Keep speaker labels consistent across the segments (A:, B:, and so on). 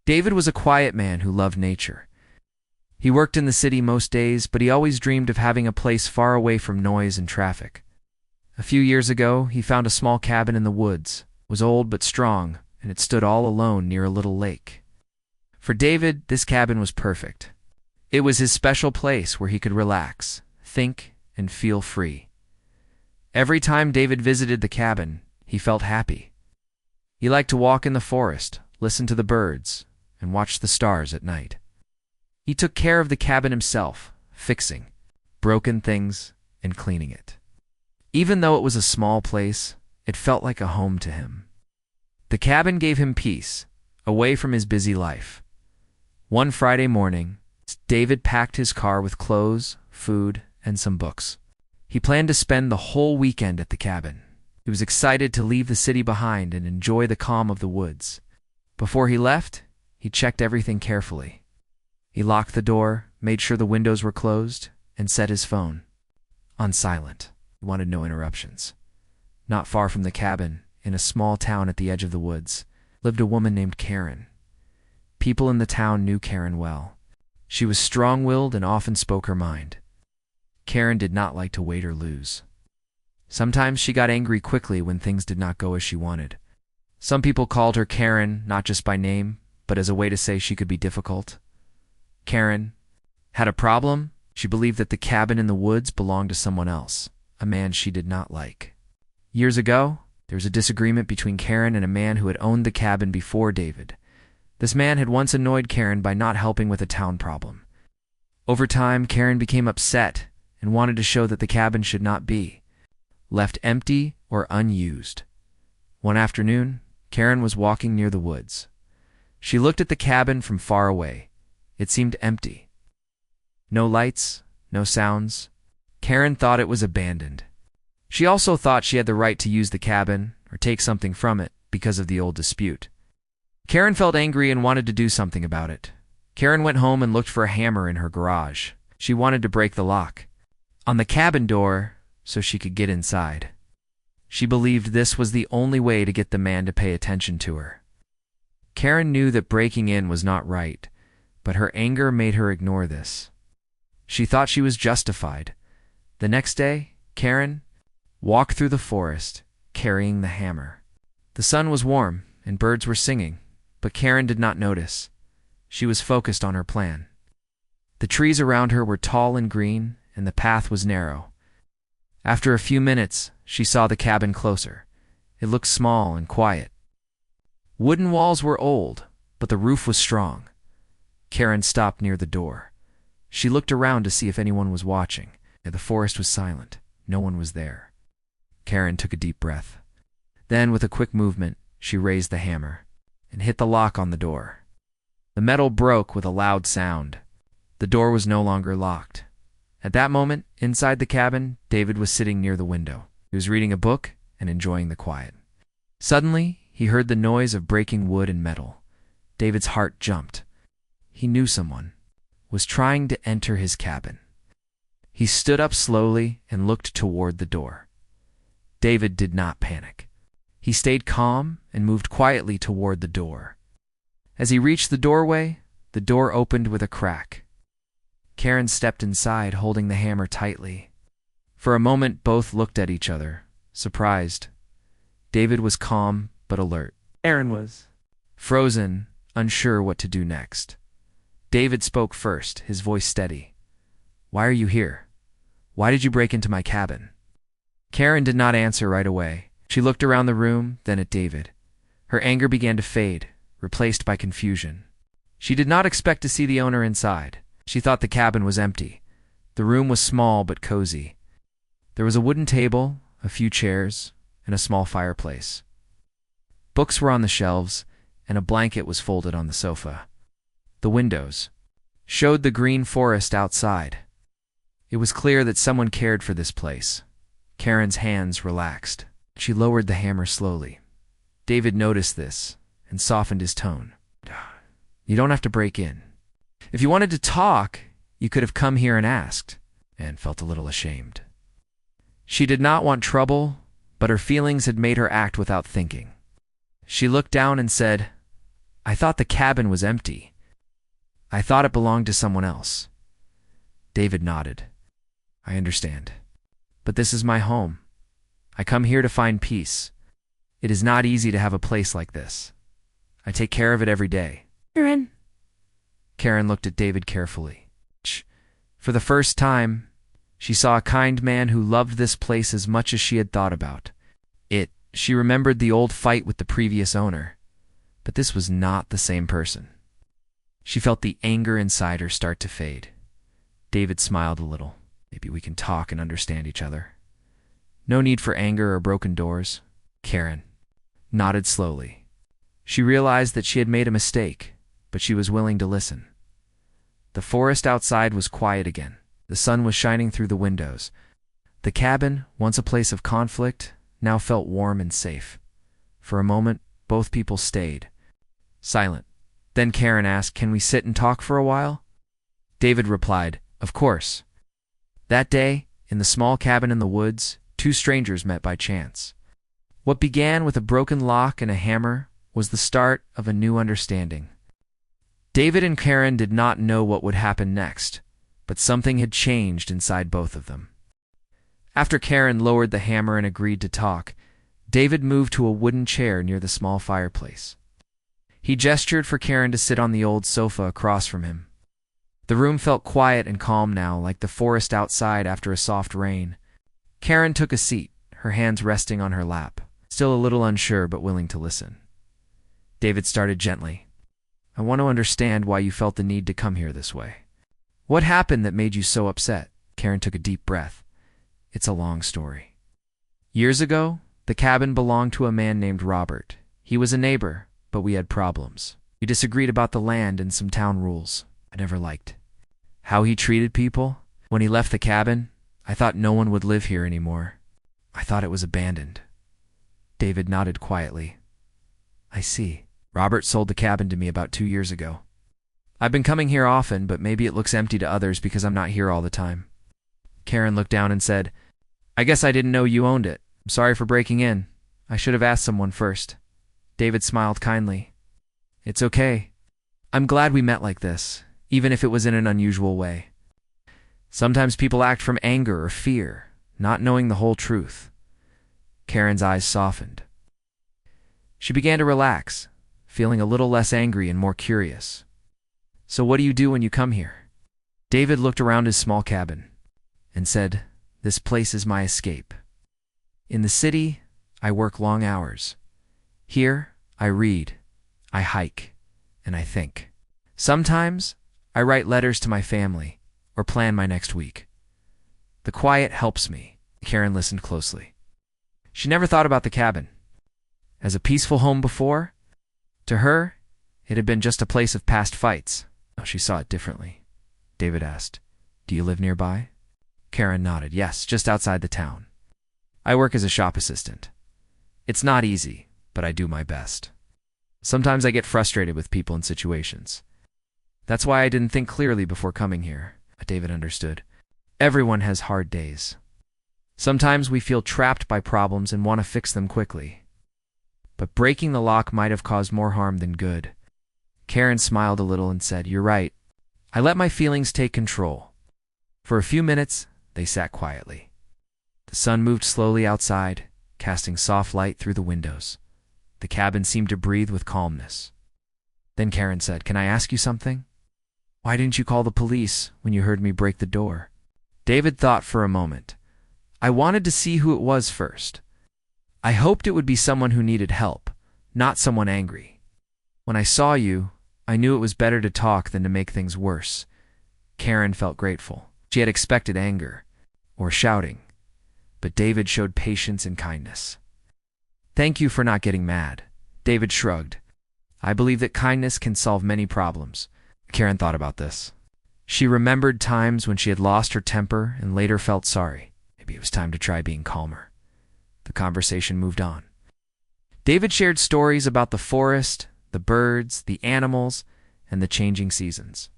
A: David was a quiet man who loved nature. He worked in the city most days, but he always dreamed of having a place far away from noise and traffic. A few years ago, he found a small cabin in the woods. It was old but strong, and it stood all alone near a little lake. For David, this cabin was perfect. It was his special place where he could relax, think, and feel free. Every time David visited the cabin, he felt happy. He liked to walk in the forest, listen to the birds, and watch the stars at night. He took care of the cabin himself, fixing broken things and cleaning it. Even though it was a small place, it felt like a home to him. The cabin gave him peace, away from his busy life. One Friday morning, David packed his car with clothes, food, and some books. He planned to spend the whole weekend at the cabin. He was excited to leave the city behind and enjoy the calm of the woods. Before he left, he checked everything carefully. He locked the door, made sure the windows were closed, and set his phone on silent. He wanted no interruptions. Not far from the cabin, in a small town at the edge of the woods, lived a woman named Karen. People in the town knew Karen well. She was strong-willed and often spoke her mind. Karen did not like to wait or lose. Sometimes she got angry quickly when things did not go as she wanted. Some people called her Karen, not just by name, but as a way to say she could be difficult. Karen had a problem. She believed that the cabin in the woods belonged to someone else, a man she did not like. Years ago, there was a disagreement between Karen and a man who had owned the cabin before David. This man had once annoyed Karen by not helping with a town problem. Over time, Karen became upset and wanted to show that the cabin should not be left empty or unused. One afternoon, Karen was walking near the woods. She looked at the cabin from far away. It seemed empty. No lights, no sounds. Karen thought it was abandoned. She also thought she had the right to use the cabin or take something from it because of the old dispute. Karen felt angry and wanted to do something about it. Karen went home and looked for a hammer in her garage. She wanted to break the lock on the cabin door so she could get inside. She believed this was the only way to get the man to pay attention to her. Karen knew that breaking in was not right, but her anger made her ignore this. She thought she was justified. The next day, Karen walked through the forest, carrying the hammer. The sun was warm and birds were singing, but Karen did not notice. She was focused on her plan. The trees around her were tall and green, and the path was narrow. After a few minutes, she saw the cabin closer. It looked small and quiet. Wooden walls were old, but the roof was strong. Karen stopped near the door. She looked around to see if anyone was watching. The forest was silent. No one was there. Karen took a deep breath. Then, with a quick movement, she raised the hammer and hit the lock on the door. The metal broke with a loud sound. The door was no longer locked. At that moment, inside the cabin, David was sitting near the window. He was reading a book and enjoying the quiet. Suddenly, he heard the noise of breaking wood and metal. David's heart jumped. He knew someone was trying to enter his cabin. He stood up slowly and looked toward the door. David did not panic. He stayed calm and moved quietly toward the door. As he reached the doorway, the door opened with a crack. Karen stepped inside, holding the hammer tightly. For a moment, both looked at each other, surprised. David was calm but alert. Karen was frozen, unsure what to do next. David spoke first, his voice steady. "Why are you here? Why did you break into my cabin?" Karen did not answer right away. She looked around the room, then at David. Her anger began to fade, replaced by confusion. She did not expect to see the owner inside. She thought the cabin was empty. The room was small but cozy. There was a wooden table, a few chairs, and a small fireplace. Books were on the shelves, and a blanket was folded on the sofa. The windows showed the green forest outside. It was clear that someone cared for this place. Karen's hands relaxed. She lowered the hammer slowly. David noticed this and softened his tone. "You don't have to break in. If you wanted to talk, you could have come here and asked," and felt a little ashamed. She did not want trouble, but her feelings had made her act without thinking. She looked down and said, I thought the cabin was empty. I thought it belonged to someone else. David nodded. I understand. But this is my home. I come here to find peace. It is not easy to have a place like this. I take care of it every day. Karen looked at David carefully. For the first time, she saw a kind man who loved this place as much as she had thought about it. She remembered the old fight with the previous owner, but this was not the same person. She felt the anger inside her start to fade. David smiled a little. Maybe we can talk and understand each other. No need for anger or broken doors. Karen nodded slowly. She realized that she had made a mistake, but she was willing to listen. The forest outside was quiet again. The sun was shining through the windows. The cabin, once a place of conflict, now felt warm and safe. For a moment, both people stayed silent. Then Karen asked, "Can we sit and talk for a while?" David replied, "Of course." That day, in the small cabin in the woods, two strangers met by chance. What began with a broken lock and a hammer was the start of a new understanding. David and Karen did not know what would happen next, but something had changed inside both of them. After Karen lowered the hammer and agreed to talk, David moved to a wooden chair near the small fireplace. He gestured for Karen to sit on the old sofa across from him. The room felt quiet and calm now, like the forest outside after a soft rain. Karen took a seat, her hands resting on her lap, still a little unsure but willing to listen. David started gently. "I want to understand why you felt the need to come here this way. What happened that made you so upset?" Karen took a deep breath. "It's a long story. Years ago, the cabin belonged to a man named Robert. He was a neighbor, but we had problems. We disagreed about the land and some town rules. I never liked how he treated people. When he left the cabin, I thought no one would live here anymore. I thought it was abandoned." David nodded quietly. "I see. Robert sold the cabin to me about 2 years ago. I've been coming here often, but maybe it looks empty to others because I'm not here all the time." Karen looked down and said, "I guess I didn't know you owned it. I'm sorry for breaking in. I should have asked someone first." David smiled kindly. "It's okay. I'm glad we met like this, even if it was in an unusual way. Sometimes people act from anger or fear, not knowing the whole truth." Karen's eyes softened. She began to relax, feeling a little less angry and more curious. "So what do you do when you come here?" David looked around his small cabin and said, "This place is my escape. In the city, I work long hours. Here, I read, I hike, and I think. Sometimes, I write letters to my family or plan my next week. The quiet helps me." Karen listened closely. She never thought about the cabin as a peaceful home before. To her, it had been just a place of past fights. No, she saw it differently. David asked, "Do you live nearby?" Karen nodded. "Yes, just outside the town. I work as a shop assistant. It's not easy, but I do my best. Sometimes I get frustrated with people and situations. That's why I didn't think clearly before coming here." David understood. Everyone has hard days. Sometimes we feel trapped by problems and want to fix them quickly. But breaking the lock might have caused more harm than good. Karen smiled a little and said, "You're right. I let my feelings take control." For a few minutes, they sat quietly. The sun moved slowly outside, casting soft light through the windows. The cabin seemed to breathe with calmness. Then Karen said, "Can I ask you something? Why didn't you call the police when you heard me break the door?" David thought for a moment. "I wanted to see who it was first. I hoped it would be someone who needed help, not someone angry. When I saw you, I knew it was better to talk than to make things worse." Karen felt grateful. She had expected anger or shouting, but David showed patience and kindness. "Thank you for not getting mad." David shrugged. "I believe that kindness can solve many problems." Karen thought about this. She remembered times when she had lost her temper and later felt sorry. Maybe it was time to try being calmer. The conversation moved on. David shared stories about the forest, the birds, the animals, and the changing seasons.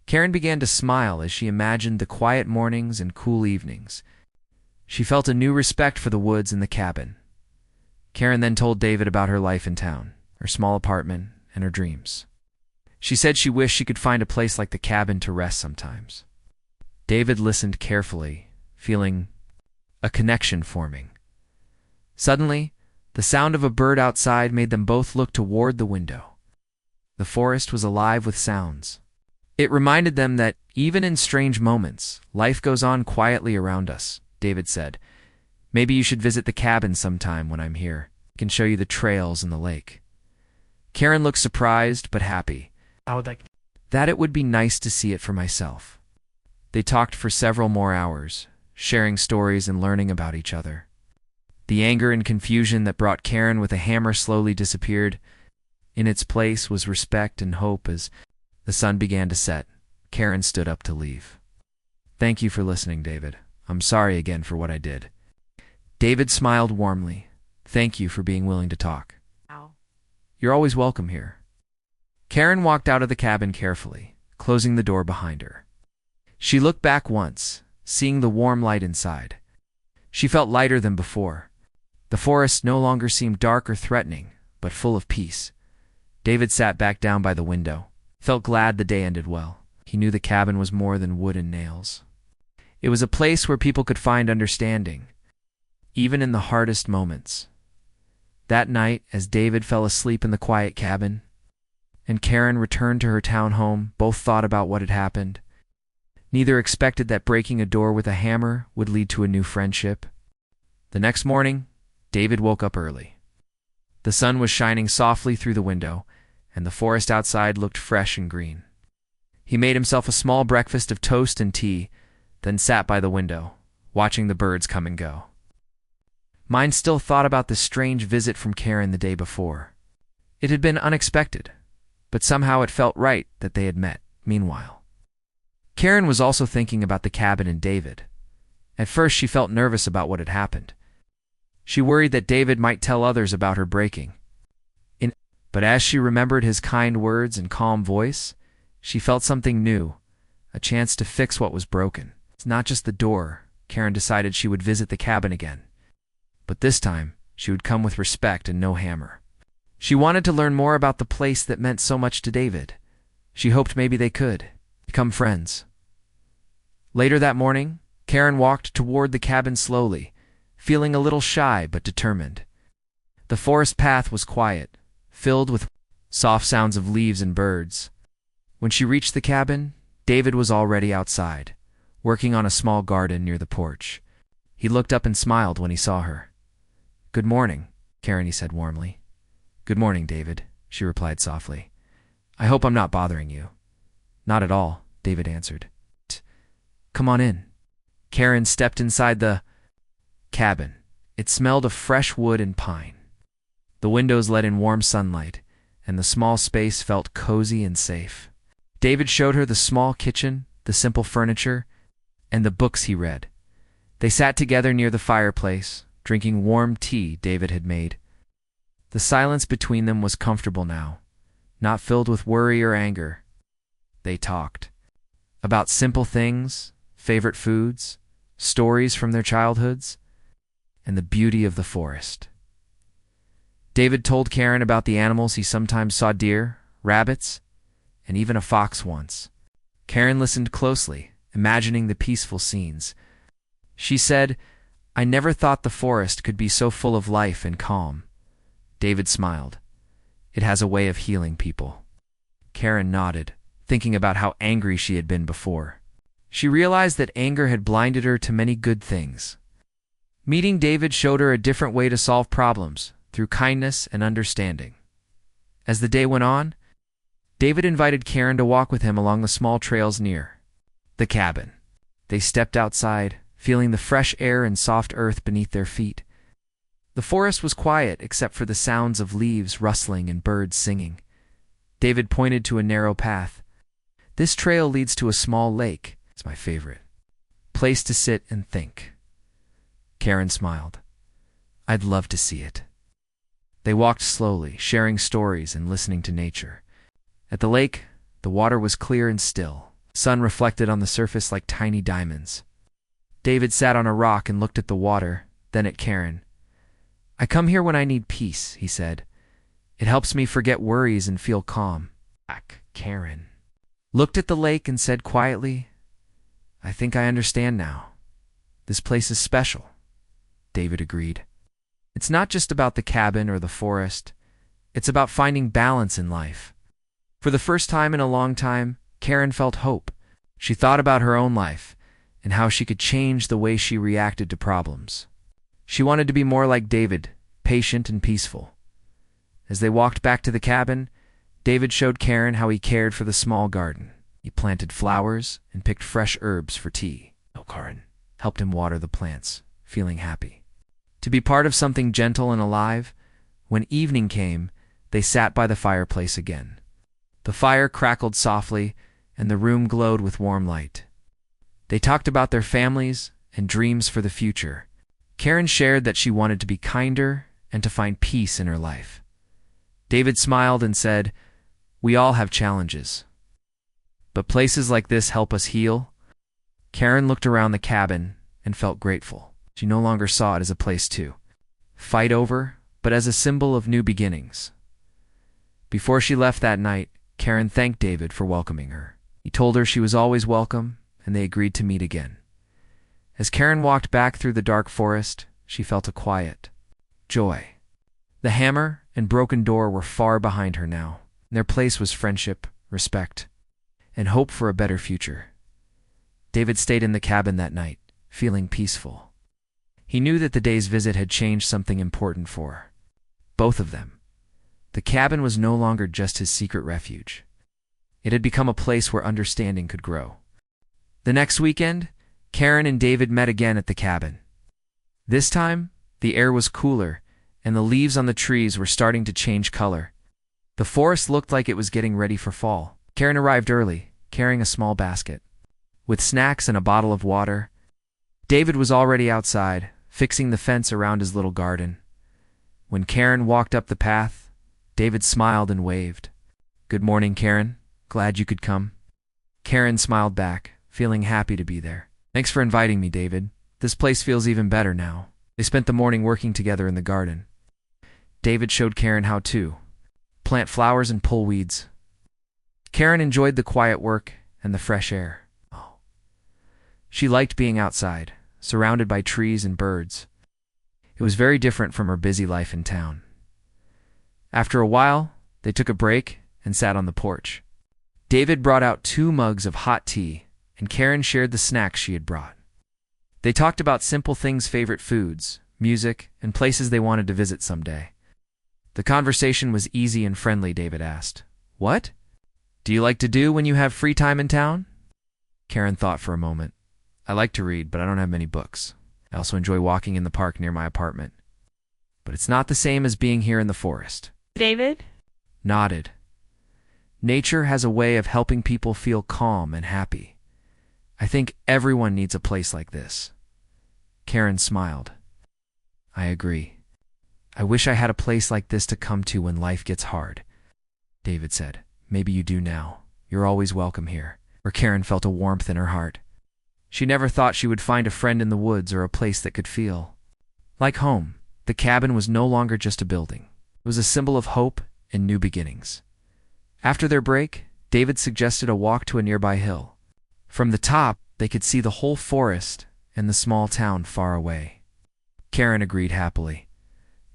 A: Karen began to smile as she imagined the quiet mornings and cool evenings. She felt a new respect for the woods and the cabin. Karen then told David about her life in town, her small apartment, and her dreams. She said she wished she could find a place like the cabin to rest sometimes. David listened carefully, feeling a connection forming. Suddenly, the sound of a bird outside made them both look toward the window. The forest was alive with sounds. It reminded them that, even in strange moments, life goes on quietly around us, David said. Maybe you should visit the cabin sometime when I'm here. I can show you the trails and the lake. Karen looked surprised but happy.
B: I would like.
A: That it would be nice to see it for myself. They talked for several more hours, sharing stories and learning about each other. The anger and confusion that brought Karen with a hammer slowly disappeared. In its place was respect and hope. As the sun began to set, Karen stood up to leave. Thank you for listening, David. I'm sorry again for what I did. David smiled warmly. Thank you for being willing to talk.
B: Ow.
A: You're always welcome here. Karen walked out of the cabin carefully, closing the door behind her. She looked back once, seeing the warm light inside. She felt lighter than before. The forest no longer seemed dark or threatening, but full of peace. David sat back down by the window, felt glad the day ended well. He knew the cabin was more than wood and nails. It was a place where people could find understanding, even in the hardest moments. That night, as David fell asleep in the quiet cabin, and Karen returned to her town home, both thought about what had happened. Neither expected that breaking a door with a hammer would lead to a new friendship. The next morning, David woke up early. The sun was shining softly through the window, and the forest outside looked fresh and green. He made himself a small breakfast of toast and tea, then sat by the window, watching the birds come and go. Mind still thought about the strange visit from Karen the day before. It had been unexpected, but somehow it felt right that they had met. Meanwhile, Karen was also thinking about the cabin and David. At first she felt nervous about what had happened. She worried that David might tell others about her breaking. But as she remembered his kind words and calm voice, she felt something new, a chance to fix what was broken. It's not just the door. Karen decided she would visit the cabin again. But this time, she would come with respect and no hammer. She wanted to learn more about the place that meant so much to David. She hoped maybe they could become friends. Later that morning, Karen walked toward the cabin slowly, feeling a little shy but determined. The forest path was quiet, filled with soft sounds of leaves and birds. When she reached the cabin, David was already outside, working on a small garden near the porch. He looked up and smiled when he saw her. "Good morning, Karen," he said warmly. "Good morning, David," she replied softly. "I hope I'm not bothering you." "Not at all," David answered. "Come on in." Karen stepped inside the cabin. It smelled of fresh wood and pine. The windows let in warm sunlight, and the small space felt cozy and safe. David showed her the small kitchen, the simple furniture, and the books he read. They sat together near the fireplace, drinking warm tea David had made. The silence between them was comfortable now, not filled with worry or anger. They talked about simple things, favorite foods, stories from their childhoods, and the beauty of the forest. David told Karen about the animals he sometimes saw: deer, rabbits, and even a fox once. Karen listened closely, imagining the peaceful scenes. She said, "I never thought the forest could be so full of life and calm." David smiled. "It has a way of healing people." Karen nodded, thinking about how angry she had been before. She realized that anger had blinded her to many good things. Meeting David showed her a different way to solve problems, through kindness and understanding. As the day went on, David invited Karen to walk with him along the small trails near the cabin. They stepped outside, feeling the fresh air and soft earth beneath their feet. The forest was quiet except for the sounds of leaves rustling and birds singing. David pointed to a narrow path. "This trail leads to a small lake. It's my favorite place to sit and think." Karen smiled. "I'd love to see it." They walked slowly, sharing stories and listening to nature. At the lake, the water was clear and still. The sun reflected on the surface like tiny diamonds. David sat on a rock and looked at the water, then at Karen. "I come here when I need peace," he said. It helps me forget worries and feel calm. Karen looked at the lake and said quietly, I think I understand now. This place is special. David agreed. It's not just about the cabin or the forest. It's about finding balance in life. For the first time in a long time, Karen felt hope. She thought about her own life and how she could change the way she reacted to problems. She wanted to be more like David, patient and peaceful. As they walked back to the cabin, David showed Karen how he cared for the small garden. He planted flowers and picked fresh herbs for tea. Karen helped him water the plants, feeling happy. To be part of something gentle and alive, when evening came, they sat by the fireplace again. The fire crackled softly, and the room glowed with warm light. They talked about their families and dreams for the future. Karen shared that she wanted to be kinder and to find peace in her life. David smiled and said, We all have challenges. But places like this help us heal. Karen looked around the cabin and felt grateful. She no longer saw it as a place to fight over, but as a symbol of new beginnings. Before she left that night, Karen thanked David for welcoming her. He told her she was always welcome, and they agreed to meet again. As Karen walked back through the dark forest, she felt a quiet joy. The hammer and broken door were far behind her now. Their place was friendship, respect, and hope for a better future. David stayed in the cabin that night, feeling peaceful. He knew that the day's visit had changed something important for both of them. The cabin was no longer just his secret refuge. It had become a place where understanding could grow. The next weekend, Karen and David met again at the cabin. This time, the air was cooler, and the leaves on the trees were starting to change color. The forest looked like it was getting ready for fall. Karen arrived early, carrying a small basket. With snacks and a bottle of water, David was already outside, fixing the fence around his little garden. When Karen walked up the path, David smiled and waved. Good morning, Karen. Glad you could come. Karen smiled back, feeling happy to be there. Thanks for inviting me, David. This place feels even better now. They spent the morning working together in the garden. David showed Karen how to plant flowers and pull weeds. Karen enjoyed the quiet work and the fresh air. She liked being outside, surrounded by trees and birds. It was very different from her busy life in town. After a while, they took a break and sat on the porch. David brought out 2 mugs of hot tea, and Karen shared the snacks she had brought. They talked about simple things, favorite foods, music, and places they wanted to visit someday. The conversation was easy and friendly. David asked, What do you like to do when you have free time in town? Karen thought for a moment. I like to read, but I don't have many books. I also enjoy walking in the park near my apartment. But it's not the same as being here in the forest.
B: David
A: nodded. Nature has a way of helping people feel calm and happy. I think everyone needs a place like this. Karen smiled. I agree. I wish I had a place like this to come to when life gets hard. David said, Maybe you do now. You're always welcome here. Or Karen felt a warmth in her heart. She never thought she would find a friend in the woods or a place that could feel like home. The cabin was no longer just a building. It was a symbol of hope and new beginnings. After their break, David suggested a walk to a nearby hill. From the top, they could see the whole forest and the small town far away. Karen agreed happily.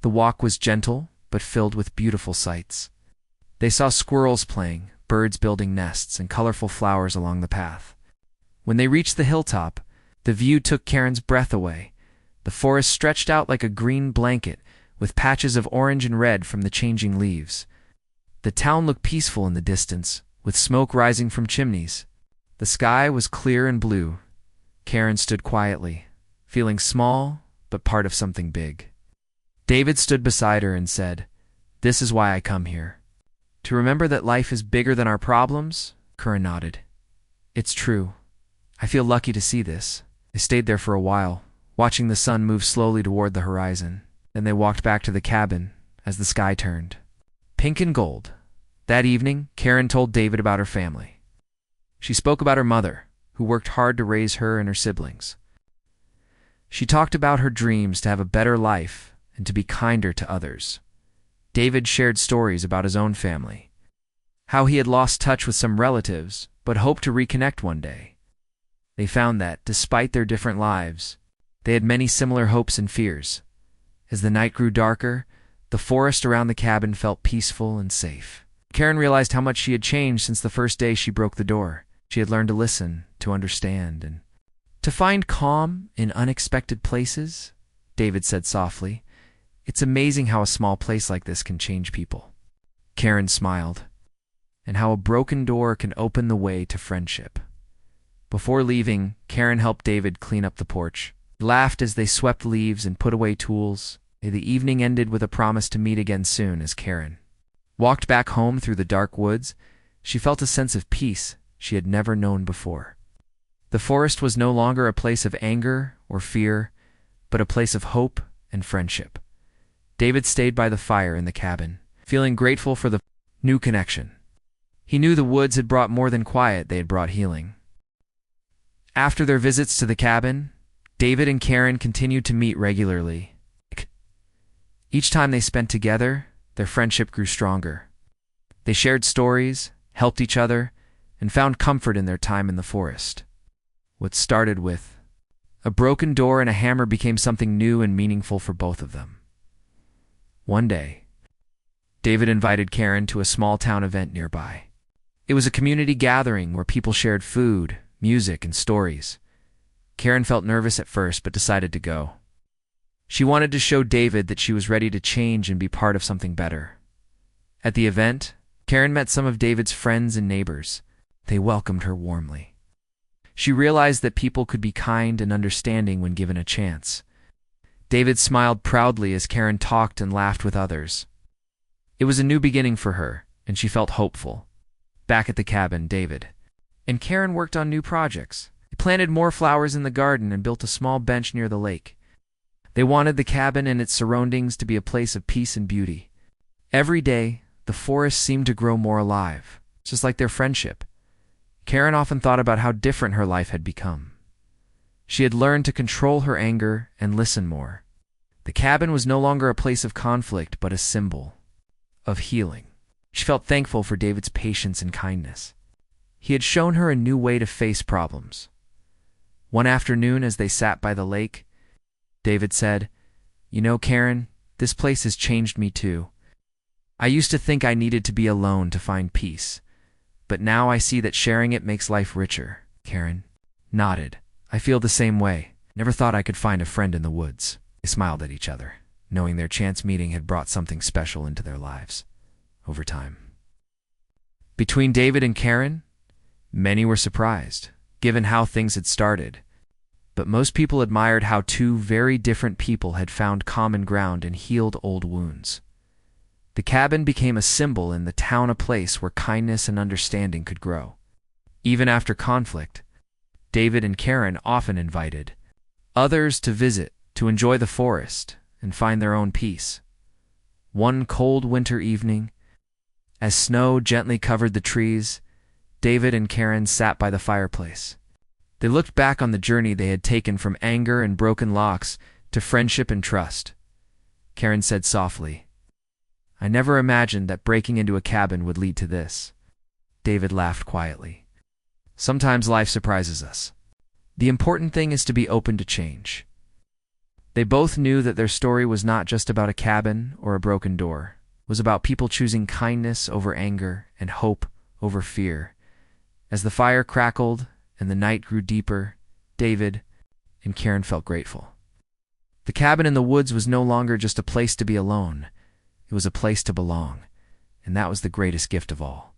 A: The walk was gentle, but filled with beautiful sights. They saw squirrels playing, birds building nests, and colorful flowers along the path. When they reached the hilltop, the view took Karen's breath away. The forest stretched out like a green blanket, with patches of orange and red from the changing leaves. The town looked peaceful in the distance, with smoke rising from chimneys. The sky was clear and blue. Karen stood quietly, feeling small, but part of something big. David stood beside her and said, This is why I come here. To remember that life is bigger than our problems? Karen nodded. It's true. I feel lucky to see this. They stayed there for a while, watching the sun move slowly toward the horizon. Then they walked back to the cabin as the sky turned pink and gold. That evening, Karen told David about her family. She spoke about her mother, who worked hard to raise her and her siblings. She talked about her dreams to have a better life and to be kinder to others. David shared stories about his own family, how he had lost touch with some relatives, but hoped to reconnect one day. They found that, despite their different lives, they had many similar hopes and fears. As the night grew darker, the forest around the cabin felt peaceful and safe. Karen realized how much she had changed since the first day she broke the door. She had learned to listen, to understand, and to find calm in unexpected places. David said softly, "It's amazing how a small place like this can change people." Karen smiled, and how a broken door can open the way to friendship. Before leaving, Karen helped David clean up the porch. They laughed as they swept leaves and put away tools. The evening ended with a promise to meet again soon. As Karen walked back home through the dark woods, she felt a sense of peace she had never known before. The forest was no longer a place of anger or fear, but a place of hope and friendship. David stayed by the fire in the cabin, feeling grateful for the new connection. He knew the woods had brought more than quiet, they had brought healing. After their visits to the cabin, David and Karen continued to meet regularly. Each time they spent together, their friendship grew stronger. They shared stories, helped each other, and found comfort in their time in the forest. What started with a broken door and a hammer became something new and meaningful for both of them. One day, David invited Karen to a small town event nearby. It was a community gathering where people shared food, music, and stories. Karen felt nervous at first but decided to go. She wanted to show David that she was ready to change and be part of something better. At the event, Karen met some of David's friends and neighbors. They welcomed her warmly. She realized that people could be kind and understanding when given a chance. David smiled proudly as Karen talked and laughed with others. It was a new beginning for her, and she felt hopeful. Back at the cabin, David and Karen worked on new projects. They planted more flowers in the garden and built a small bench near the lake. They wanted the cabin and its surroundings to be a place of peace and beauty. Every day, the forest seemed to grow more alive, just like their friendship. Karen often thought about how different her life had become. She had learned to control her anger and listen more. The cabin was no longer a place of conflict, but a symbol of healing. She felt thankful for David's patience and kindness. He had shown her a new way to face problems. One afternoon, as they sat by the lake, David said, "You know, Karen, this place has changed me too. I used to think I needed to be alone to find peace, but now I see that sharing it makes life richer." Karen nodded. "I feel the same way. Never thought I could find a friend in the woods." They smiled at each other, knowing their chance meeting had brought something special into their lives. Over time, between David and Karen, many were surprised, given how things had started. But most people admired how two very different people had found common ground and healed old wounds. The cabin became a symbol and the town a place where kindness and understanding could grow. Even after conflict, David and Karen often invited others to visit, to enjoy the forest, and find their own peace. One cold winter evening, as snow gently covered the trees, David and Karen sat by the fireplace. They looked back on the journey they had taken from anger and broken locks to friendship and trust. Karen said softly, "I never imagined that breaking into a cabin would lead to this." David laughed quietly. "Sometimes life surprises us. The important thing is to be open to change." They both knew that their story was not just about a cabin or a broken door. It was about people choosing kindness over anger and hope over fear. As the fire crackled and the night grew deeper, David and Karen felt grateful. The cabin in the woods was no longer just a place to be alone. It was a place to belong, and that was the greatest gift of all.